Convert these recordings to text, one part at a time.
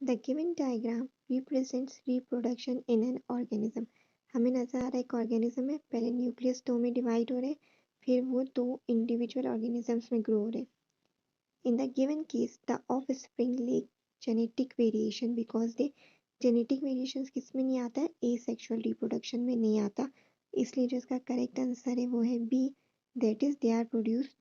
The given diagram represents reproduction in an organism. हमें नजर आ रहा है एक ऑर्गेनिज्म है, पहले न्यूक्लियस दो में डिवाइड हो रहे हैं, फिर वो दो इंडिविजुअल ऑर्गेनिजम्स में ग्रो हो रहे हैं। In the given case the offspring lake genetic variation because they genetic variation किस में नहीं आता है, एसेक्सुअल रिप्रोडक्शन में नहीं आता, इसलिए जो इसका करेक्ट आंसर है वो है B, that is they are produced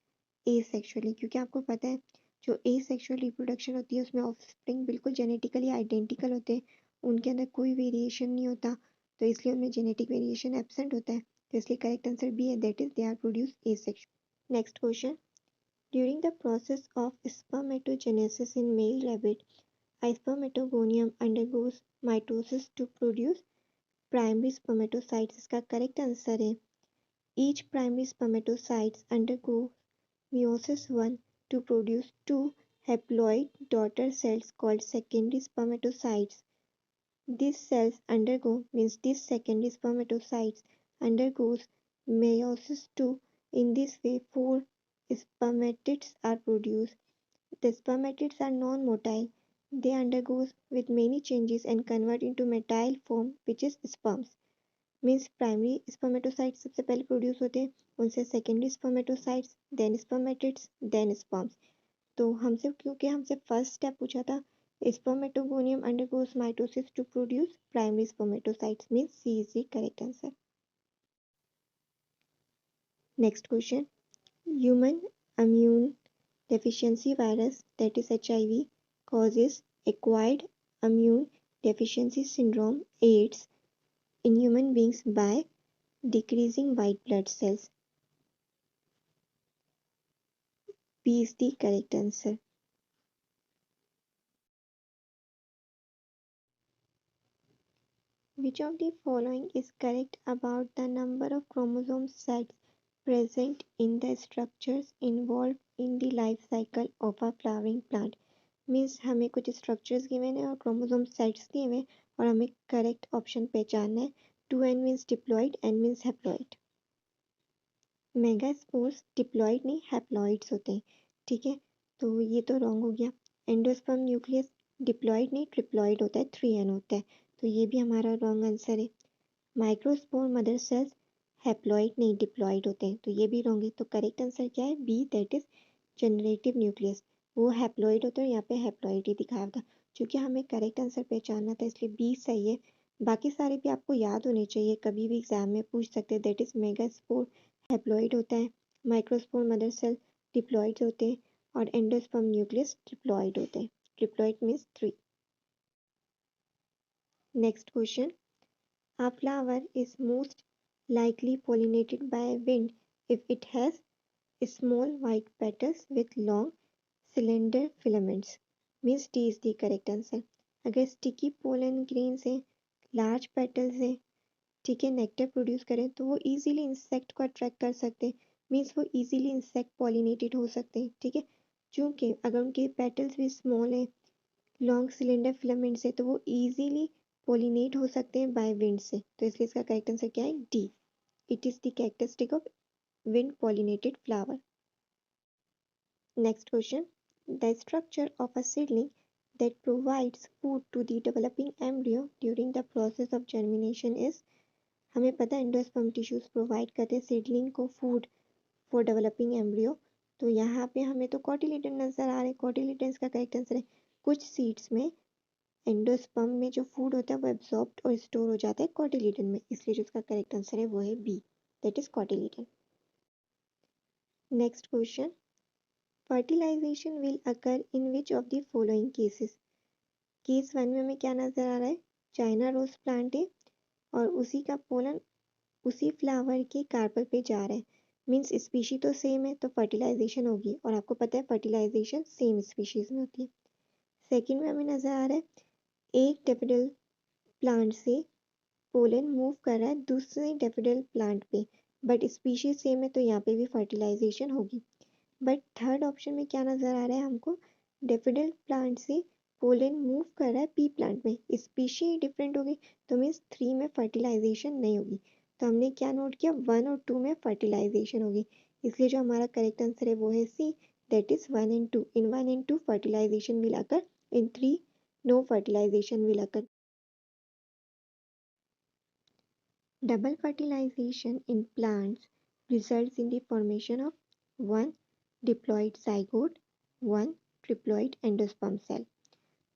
asexually. क्योंकि आपको पता है जो एसेक्सुअल रिप्रोडक्शन होती है उसमें ऑफस्प्रिंग बिल्कुल जेनेटिकली आइडेंटिकल होते हैं, उनके अंदर कोई वेरिएशन नहीं होता, तो इसलिए उनमें जेनेटिक वेरिएशन एब्सेंट होता है, तो इसलिए करेक्ट आंसर बी है, that is they are produced asexually. Next question, during the process of spermatogenesis in male rabbit, a spermatogonium undergoes mitosis to produce primary spermatocytes। इसका करेक्ट आंसर है each primary spermatocytes undergo meiosis one to produce two haploid daughter cells called secondary spermatocytes. These cells undergo means these secondary spermatocytes undergoes meiosis two. In this way, four spermatids are produced. The spermatids are non-motile. They undergo with many changes and convert into motile form, which is sperms. Means primary spermatocytes सबसे पहले produce होते हैं, उनसे secondary spermatocytes, then spermatids, then sperms. तो हमसे क्योंकि हमसे first step पूछा था, spermatogonium undergoes mitosis to produce primary spermatocytes, means C is the correct answer. Next question, human immune deficiency virus, that is HIV, causes acquired immune deficiency syndrome AIDS in human beings by decreasing white blood cells. B is the correct answer. Which of the following is correct about the number of chromosome sets present in the structures involved in the life cycle of a flowering plant? Means हमें कुछ structures given है और chromosome sets दिए हुए और हमें correct option पहचानना है। 2n means diploid, n means haploid. Megaspores diploid नहीं हैप्लॉइड्स होते हैं, ठीक है, तो ये तो रॉन्ग हो गया। एंडोस्पर्म न्यूक्लियस डिप्लॉइड नहीं ट्रिप्लॉइड होता है, 3n होता है, तो ये भी हमारा रॉन्ग आंसर है। माइक्रोस्पोर मदर सेल्स हैप्लॉइड नहीं डिप्लॉइड होते हैं, तो ये भी रॉन्ग है, तो करेक्ट आंसर क्या है, B, that is generative nucleus. वो हैप्लॉइड होता है, यहाँ पे हैप्लॉइड ही दिखाया था, क्योंकि हमें करेक्ट आंसर पहचानना था, इसलिए बी सही है। बाकी सारे भी आपको याद होने चाहिए, कभी भी एग्जाम में पूछ सकते हैं। दैट इज मेगास्पोर हैप्लॉइड होता है, माइक्रोस्पोर मदर सेल डिप्लॉइड होते हैं और एंडोस्पर्म न्यूक्लियस ट्रिप्लॉइड होते हैं। Triploid means 3। Next question, a flower is most likely pollinated by wind if it has small white petals with long cylinder filaments. Means D is the correct answer. अगर sticky pollen grains हैं, large petals हैं, ठीक है, nectar produce करें तो वो easily insect को attract कर सकते हैं, मीन्स वो इजीली इंसेक्ट पॉलिनेटेड हो सकते हैं, ठीक है। चूंकि अगर उनके पेटल्स भी स्मॉल हैं, लॉन्ग सिलेंडर फिलामेंट से, तो वो इजीली पोलिनेट हो सकते हैं बाय विंड से, तो इसलिए इसका करेक्ट आंसर क्या है, D, it is the characteristic of wind pollinated flower. Next question, the structure of a seedling that provides food to the developing embryo during the process of germination is, हमें पता है endosperm tissues provide करते हैं seedling को food for developing embryo, तो यहाँ पे हमें तो कॉटिलिडन नजर आ रहे हैं, कॉटिलिडन इसका करेक्ट आंसर है। कुछ सीड्स में एंडोस्पर्म में जो फूड होता है वो एब्जॉर्ब्ड और स्टोर हो जाता है कॉटिलिडन में, इसलिए जो इसका करेक्ट आंसर है वो है B, that is cotyledon. Next question, fertilisation will occur in which of the following cases. Case 1 में हमें क्या नजर आ रहा है, चाइना रोज प्लांट है और उसी का पोलन उसी फ्लावर के कार्पल पे जा रहा है, मीन्स स्पीशी तो सेम है तो फर्टिलाइजेशन होगी, और आपको पता है फर्टिलाइजेशन सेम स्पीशीज में होती है। सेकेंड में हमें नजर आ रहा है एक डेफिडल प्लांट से पोलन मूव कर रहा है दूसरे डेफिडल प्लांट पे, बट स्पीशीज सेम है तो यहाँ पे भी फर्टिलाइजेशन होगी। बट थर्ड ऑप्शन में क्या नजर आ रहा है हमको, डेफिडल प्लांट से पोलन मूव कर रहा है पी प्लांट में, स्पीशी डिफरेंट होगी, तो मीन्स 3 में फर्टिलाइजेशन नहीं होगी, तो हमने क्या नोट किया, 1 और 2 में फर्टिलाइजेशन होगी, इसलिए जो हमारा करेक्ट आंसर है वो है C, that is 1 and 2। In 1 and 2 fertilisation will occur, in 3 No fertilization will occur. Double fertilization in plants results in the formation of one diploid zygote, one triploid endosperm cell.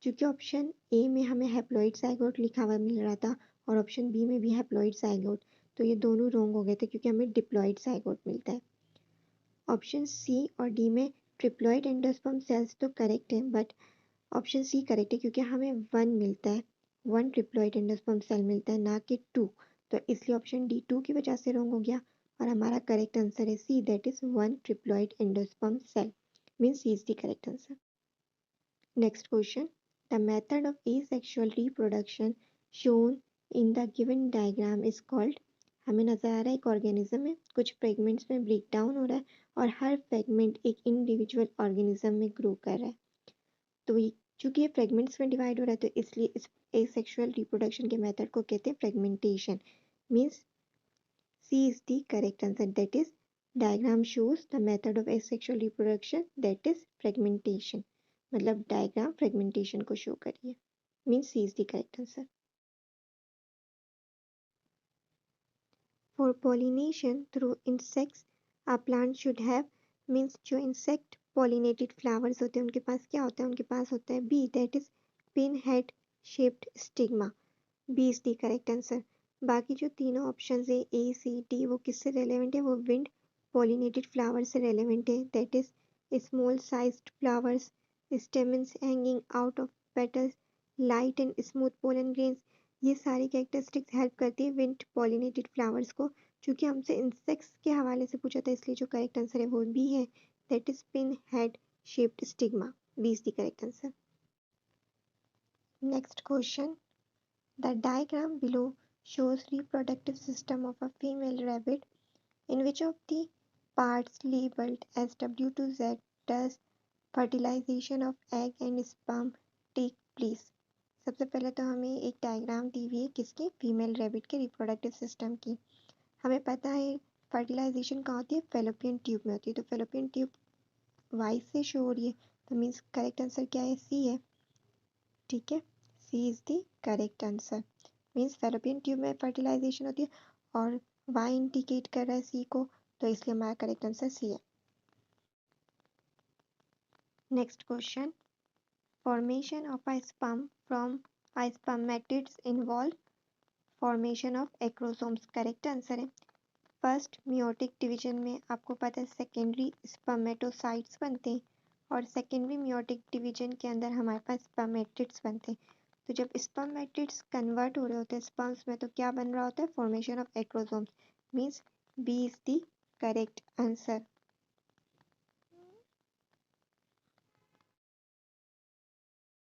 क्योंकि option A में हमें haploid zygote लिखा हुआ मिल रहा था और option B में भी हैप्लॉइड zygote, तो ये दोनों रॉन्ग हो गए थे क्योंकि हमें डिप्लॉइड zygote मिलता है। ऑप्शन सी और डी में ट्रिप्लॉइड एंडोस्पर्म सेल्स तो करेक्ट है, बट ऑप्शन सी करेक्ट है क्योंकि हमें वन मिलता है, वन ट्रिप्लॉइड एंडोस्पर्म सेल मिलता है, ना कि टू। तो इसलिए ऑप्शन डी टू की वजह से रॉन्ग हो गया और हमारा करेक्ट आंसर है C, that is one triploid endosperm cell, means C is the correct answer. Next question, the method of asexual reproduction shown in the given diagram is called। हमें नजर आ रहा है एक ऑर्गेनिज्म है, कुछ फ्रेगमेंट्स में break down हो रहा है और हर फ्रेगमेंट एक इंडिविजुअल ऑर्गेनिज्म में ग्रो कर रहा है। तो ये चूंकि ये फ्रेगमेंट्स में डिवाइड हो रहा है तो इसलिए इस एसेक्सुअल रिप्रोडक्शन के मेथड को कहते हैं fragmentation, means C is the correct answer, that is diagram shows the method of asexual reproduction that is fragmentation. मतलब डायग्राम फ्रेगमेंटेशन को शो करिए, means C is the correct answer. For pollination through insects a plant should have, means जो insect pollinated flowers होते हैं उनके पास क्या होता है, उनके पास होता है B, that is pin head shaped stigma, B is the correct answer. बाकी जो तीनों ऑप्शन है ए सी डी वो किससे रेलेवेंट है, वो विंड पॉलिनेटेड फ्लावर से रेलेवेंट है, that is small sized flowers, stamens hanging out of petals, light and smooth pollen grains. ये सारी कैरेक्टरिस्टिक्स हेल्प करती है विंड पॉलिनेटेड फ्लावर्स को। चूंकि हमसे इंसेक्ट्स के हवाले से पूछा था इसलिए जो करेक्ट आंसर है वो बी है, that is pin head shaped stigma, B is the correct answer. Next question, the diagram below shows reproductive system of a female rabbit. In which of the parts labeled as W to Z does fertilization of egg and sperm take place? सबसे पहले तो हमें एक diagram दी हुई है किसकी, female rabbit के reproductive system की। हमें पता है फर्टिलाइजेशन कहाँ होती है, फेलोपियन ट्यूब में होती है, तो फेलोपियन ट्यूब वाई से शो हो रही है, तो मीन्स करेक्ट आंसर क्या है, सी है। ठीक है, C is the correct answer, means fallopian tube में फर्टिलाइजेशन होती है और वाई इंडिकेट कर रहा है सी को, तो इसलिए हमारा करेक्ट आंसर सी है। Next question, formation of a sperm from a spermatids involve formation of acrosomes, correct answer है। फर्स्ट मियोटिक डिवीजन में आपको पता है सेकेंडरी स्पर्मेटोसाइट्स बनते हैं और सेकेंडरी मियोटिक डिवीजन के अंदर हमारे पास स्पर्मेटिड्स बनते हैं। तो जब स्पर्मेटिड्स कन्वर्ट हो रहे होते हैं स्पर्म्स में तो क्या बन रहा होता है, formation of acrosomes, means B is the correct answer,